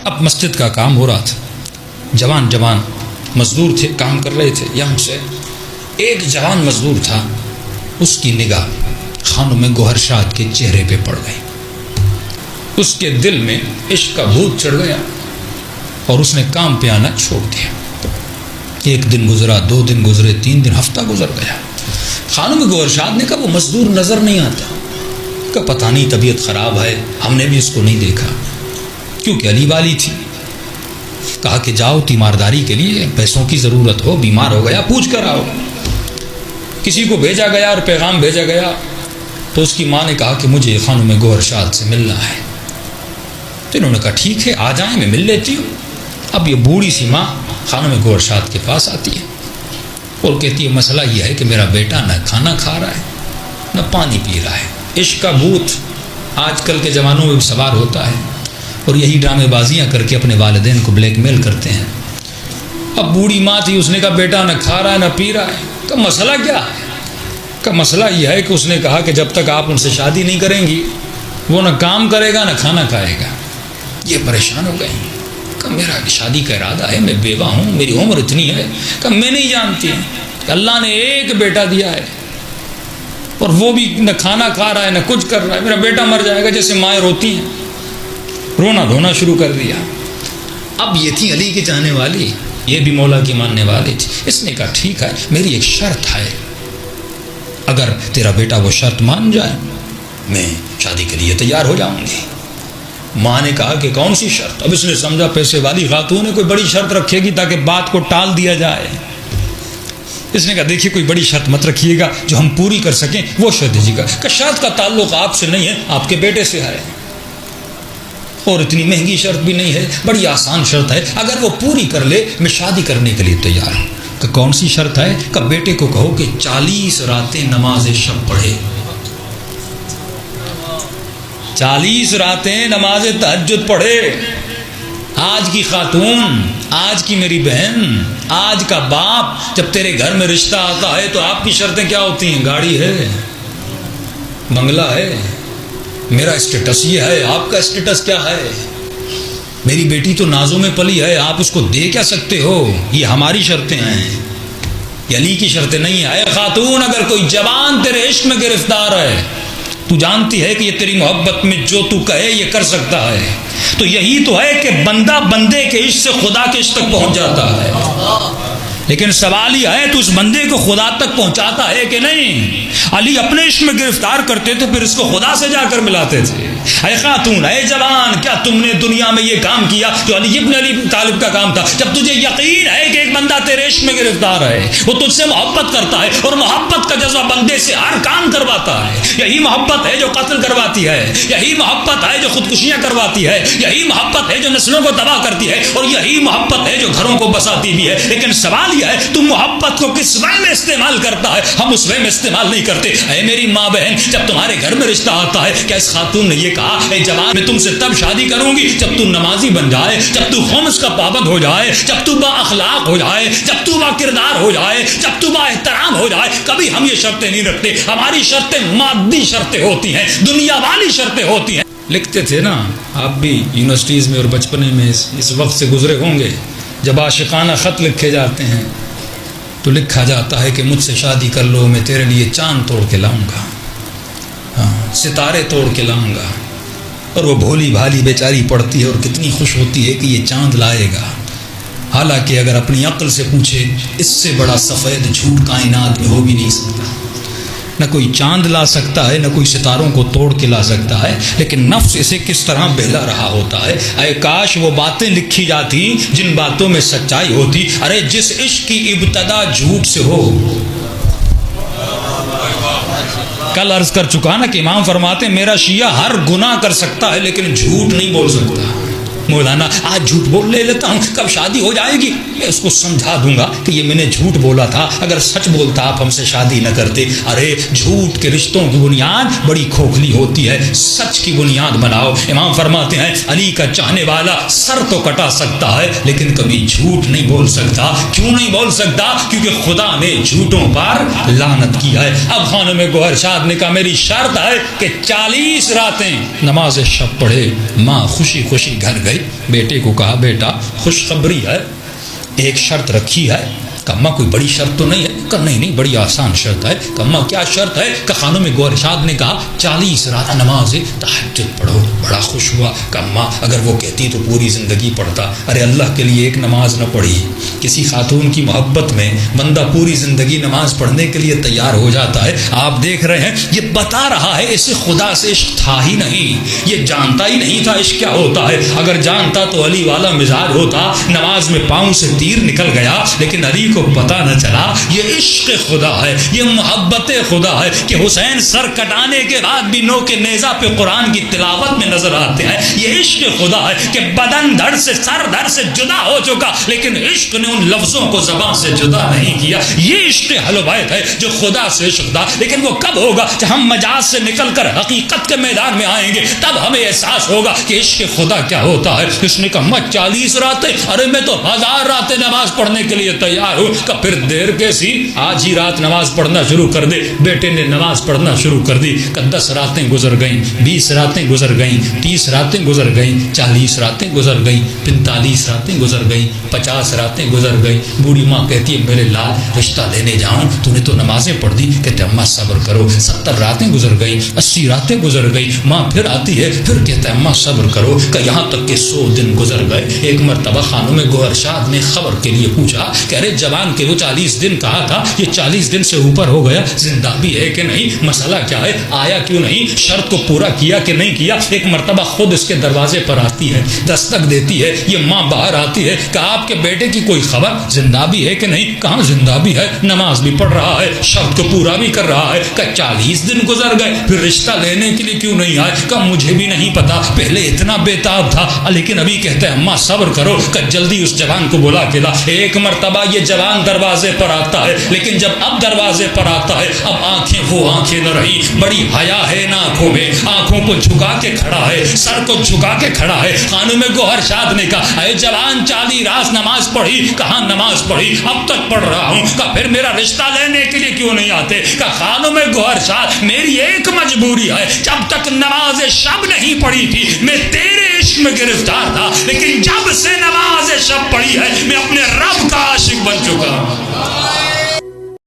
اب مسجد کا کام ہو رہا تھا، جوان جوان مزدور تھے، کام کر رہے تھے. یہاں سے ایک جوان مزدور تھا، اس کی نگاہ خانم گوہر شاد کے چہرے پہ پڑ گئی. اس کے دل میں عشق کا بھوت چڑھ گیا اور اس نے کام پہ آنا چھوڑ دیا. ایک دن گزرا، 2 دن گزرے، 3 دن، ہفتہ گزر گیا. خانم گوہر شاد نے کہا وہ مزدور نظر نہیں آتا. کہ پتہ نہیں طبیعت خراب ہے، ہم نے بھی اس کو نہیں دیکھا، کیونکہ علی والی تھی. کہا کہ جاؤ تیمارداری کے لیے، پیسوں کی ضرورت ہو، بیمار ہو گیا، پوچھ کر آؤ. کسی کو بھیجا گیا اور پیغام بھیجا گیا تو اس کی ماں نے کہا کہ مجھے خانم گوہر شاد سے ملنا ہے. تو انہوں نے کہا ٹھیک ہے آ جائیں، میں مل لیتی ہوں. اب یہ بوڑھی سی ماں خانم گوہر شاد کے پاس آتی ہے اور کہتی ہے مسئلہ یہ ہے کہ میرا بیٹا نہ کھانا کھا رہا ہے نہ پانی پی رہا ہے. عشق کا بھوت آج کل کے زمانوں میں بھی سوار ہوتا ہے اور یہی ڈرامے بازیاں کر کے اپنے والدین کو بلیک میل کرتے ہیں. اب بوڑھی ماں تھی، اس نے کہا بیٹا نہ کھا رہا ہے نہ پی رہا ہے. کہ مسئلہ کیا ہے؟ کہ مسئلہ یہ ہے کہ اس نے کہا کہ جب تک آپ ان سے شادی نہیں کریں گی وہ نہ کام کرے گا نہ کھانا کھائے گا. یہ پریشان ہو گئی کہ میرا شادی کا ارادہ ہے، میں بیوہ ہوں، میری عمر اتنی ہے کہ میں نہیں جانتی کہ اللہ نے ایک بیٹا دیا ہے اور وہ بھی نہ کھانا کھا رہا ہے نہ کچھ کر رہا ہے، میرا بیٹا مر جائے گا. جیسے مائیں روتی ہیں، رونا دھونا شروع کر دیا. اب یہ تھی علی کی چاہنے والی، یہ بھی مولا کی ماننے والی تھی. اس نے کہا ٹھیک ہے، میری ایک شرط ہے، اگر تیرا بیٹا وہ شرط مان جائے میں شادی کے لیے تیار ہو جاؤں گی. ماں نے کہا کہ کون سی شرط؟ اب اس نے سمجھا پیسے والی خاتون ہے، کوئی بڑی شرط رکھے گی تاکہ بات کو ٹال دیا جائے. اس نے کہا دیکھیے کوئی بڑی شرط مت رکھیے گا، جو ہم پوری کر سکیں وہ شرط دیجیے گا. کہ شرط کا تعلق آپ سے نہیں ہے، آپ کے بیٹے سے ہے، اور اتنی مہنگی شرط بھی نہیں ہے، بڑی آسان شرط ہے، اگر وہ پوری کر لے میں شادی کرنے کے لیے تیار ہوں. کہ کون سی شرط ہے؟ کہ بیٹے کو کہو کہ 40 راتیں نماز شب پڑھے، 40 راتیں نماز تہجد پڑھے. آج کی خاتون، آج کی میری بہن، آج کا باپ جب تیرے گھر میں رشتہ آتا ہے تو آپ کی شرطیں کیا ہوتی ہیں؟ گاڑی ہے، بنگلہ ہے، میرا اسٹیٹس یہ ہے، آپ کا اسٹیٹس کیا ہے؟ میری بیٹی تو نازوں میں پلی ہے، آپ اس کو دے کیا سکتے ہو؟ یہ ہماری شرطیں ہیں، یہ علی کی شرطیں نہیں ہیں. اے خاتون، اگر کوئی جوان تیرے عشق میں گرفتار ہے، تو جانتی ہے کہ یہ تیری محبت میں جو تو کہے یہ کر سکتا ہے، تو یہی تو ہے کہ بندہ بندے کے عشق سے خدا کے عشق تک پہنچ جاتا ہے. لیکن سوال یہ ہے تو اس بندے کو خدا تک پہنچاتا ہے کہ نہیں؟ علی اپنے عشق میں گرفتار کرتے تھے، پھر اس کو خدا سے جا کر ملاتے تھے. اے خاتون، اے جوان، کیا تم نے دنیا میں یہ کام کیا جو علی ابن ابی طالب کا کام تھا؟ جب تجھے یقین ہے کہ ایک بندہ تیرے عشق میں گرفتار ہے، وہ تجھ سے محبت کرتا ہے، اور محبت کا جذبہ بندے سے ہر کام کرواتا ہے. یہی محبت ہے جو قتل کرواتی ہے، یہی محبت ہے جو خودکشیاں کرواتی ہے، یہی محبت ہے جو نسلوں کو تباہ کرتی ہے، اور یہی محبت ہے جو گھروں کو بساتی بھی ہے. لیکن سوال یہ ہے تم محبت کو کس وے میں استعمال کرتا ہے؟ ہم اس وے میں استعمال نہیں کرتے. اے میری ماں بہن، جب تمہارے گھر میں رشتہ آتا ہے، کیا اس خاتون نے یہ کہا اے جوان میں تم سے تب شادی کروں گی جب تو نمازی بن جائے، جب تو خمس کا پابند ہو جائے، جب تو با اخلاق ہو جائے، جب تو با کردار ہو جائے، جب تو با احترام ہو جائے؟ کبھی ہم یہ شرطیں نہیں رکھتے. ہماری شرطیں مادی شرطیں ہوتی ہیں، دنیا والی شرطیں ہوتی ہیں. لکھتے تھے نا آپ بھی یونیورسٹیز میں اور بچپنے میں اس وقت سے گزرے ہوں گے، جب عاشقانہ خط لکھے جاتے ہیں تو لکھا جاتا ہے کہ مجھ سے شادی کر لو، میں تیرے لیے چاند توڑ کے لاؤں گا، ستارے توڑ کے لاؤں گا. اور وہ بھولی بھالی بیچاری پڑھتی ہے اور کتنی خوش ہوتی ہے کہ یہ چاند لائے گا. حالانکہ اگر اپنی عقل سے پوچھے اس سے بڑا سفید جھوٹ کائنات میں ہو بھی نہیں سکتا. نہ کوئی چاند لا سکتا ہے، نہ کوئی ستاروں کو توڑ کے لا سکتا ہے، لیکن نفس اسے کس طرح بہلا رہا ہوتا ہے. اے کاش وہ باتیں لکھی جاتی جن باتوں میں سچائی ہوتی. ارے جس عشق کی ابتدا جھوٹ سے ہو. کل عرض کر چکا نا کہ امام فرماتے ہیں میرا شیعہ ہر گناہ کر سکتا ہے لیکن جھوٹ نہیں بول سکتا. مولانا آج جھوٹ بول لے لیتا ہوں، کب شادی ہو جائے گی؟ میں اس کو سمجھا دوں گا کہ یہ میں نے جھوٹ بولا تھا، اگر سچ بولتا آپ ہم سے شادی نہ کرتے. ارے جھوٹ کے رشتوں کی بنیاد بڑی کھوکھلی ہوتی ہے، سچ کی بنیاد بناؤ. امام فرماتے ہیں علی کا چاہنے والا سر تو کٹا سکتا ہے لیکن کبھی جھوٹ نہیں بول سکتا. کیوں نہیں بول سکتا؟ کیونکہ خدا نے جھوٹوں پر لعنت کی ہے. اب خانم گوہر شاد نے کہا میری شرط ہے کہ 40 راتیں نماز شب پڑھے. ماں خوشی خوشی گھر گئی. گئے, بیٹے کو کہا بیٹا خوشخبری ہے, ایک شرط رکھی ہے. کما کوئی بڑی شرط تو نہیں ہے؟ کہ نہیں بڑی آسان شرط ہے. کما کیا شرط ہے؟ کہ خانوں میں گوہر شاد نے کہا 40 رات نماز تہجد پڑھو. بڑا خوش ہوا. کما اگر وہ کہتی تو پوری زندگی پڑھتا. ارے اللہ کے لیے ایک نماز نہ پڑھی. کسی خاتون کی محبت میں بندہ پوری زندگی نماز پڑھنے کے لیے تیار ہو جاتا ہے. آپ دیکھ رہے ہیں یہ بتا رہا ہے اسے خدا سے عشق تھا ہی نہیں, یہ جانتا ہی نہیں تھا عشق کیا ہوتا ہے. اگر جانتا تو علی والا مزاج ہوتا, نماز میں پاؤں سے تیر نکل گیا, لیکن علی کو پتا نہ چلا یہ عشق خدا ہے, یہ محبت خدا ہے کہ حسین سر کٹانے کے بعد بھی نو کے نیزہ پہ قرآن کی تلاوت میں نظر آتے ہیں. یہ عشق خدا ہے کہ بدن دھڑ سے سر دھڑ سے جدا ہو چکا, لیکن عشق نے ان لفظوں کو زبان سے جدا نہیں کیا. یہ عشق حلویت ہے جو خدا سے عشق تھا. لیکن وہ کب ہوگا؟ جب ہم مجاز سے نکل کر حقیقت کے میدان میں آئیں گے, تب ہمیں احساس ہوگا کہ عشق خدا کیا ہوتا ہے. اس نے کہا 40 راتیں, ارے میں تو 1000 راتیں نماز پڑھنے کے لیے تیار ہوں. کہ پھر دیر کیسی, آج ہی رات نماز پڑھنا شروع کر دے. بیٹے نے نماز پڑھنا شروع کر دی. کہ 10 راتیں گزر گئیں, 20 راتیں گزر گئیں, 30 راتیں گزر گئیں, 40 راتیں گزر گئیں, 45 راتیں گزر گئیں, 50 راتیں گزر گئیں. بوڑھی ماں کہتی ہے میرے لال رشتہ لینے جاؤں, تو نے تو نمازیں پڑھ دی. کہتے اماں صبر کرو. 70 راتیں گزر گئیں, 80 راتیں گزر گئیں. ماں پھر آتی ہے, پھر کہتے اماں صبر کرو. کہ یہاں تک کہ 100 دن گزر گئے. ایک مرتبہ خانوں میں گوہر شاد نے خبر کے لیے پوچھا کہ ارے جوان کے وہ 40 دن کہا تھا, یہ 40 دن سے اوپر ہو گیا, زندہ بھی ہے کہ نہیں, مسئلہ کیا ہے, آیا کیوں نہیں, شرط کو پورا کیا کہ نہیں کیا. ایک مرتبہ خود اس کے دروازے پر آتی ہے, دستک دیتی ہے. یہ ماں باہر آتی ہے کہ آپ کے بیٹے کی کوئی خبر, زندہ بھی ہے کہ نہیں. کہاں زندہ بھی ہے, نماز بھی پڑھ رہا ہے, شرط کو پورا بھی کر رہا ہے. کہ 40 دن گزر گئے, پھر رشتہ لینے کے لیے کیوں نہیں آئے. کہ مجھے بھی نہیں پتا, پہلے اتنا بےتاب تھا, لیکن ابھی کہتے ہیں اماں صبر کرو. کہ جلدی اس جوان کو بلا کے لا. ایک مرتبہ یہ جوان دروازے پر آتا ہے, لیکن جب اب دروازے پر آتا ہے, اب آنکھیں وہ آنکھیں نہ رہی. بڑی حیا ہے نا آنکھوں میں, آنکھوں کو جھکا کے کھڑا ہے, سر کو جھکا کے کھڑا ہے. خانوں میں گوہر شاد نے کہا اے جوان 40 رات نماز پڑھی. کہاں نماز پڑھی, اب تک پڑھ رہا ہوں. کہ پھر میرا رشتہ لینے کے لیے کیوں نہیں آتے. کہ خانوں میں گوہر شاد میری ایک مجبوری ہے, جب تک نماز شب نہیں پڑھی تھی میں تیرے عشق میں گرفتار تھا, لیکن جب سے نماز شب پڑھی ہے میں اپنے رب کا عاشق بن چکا ہوں.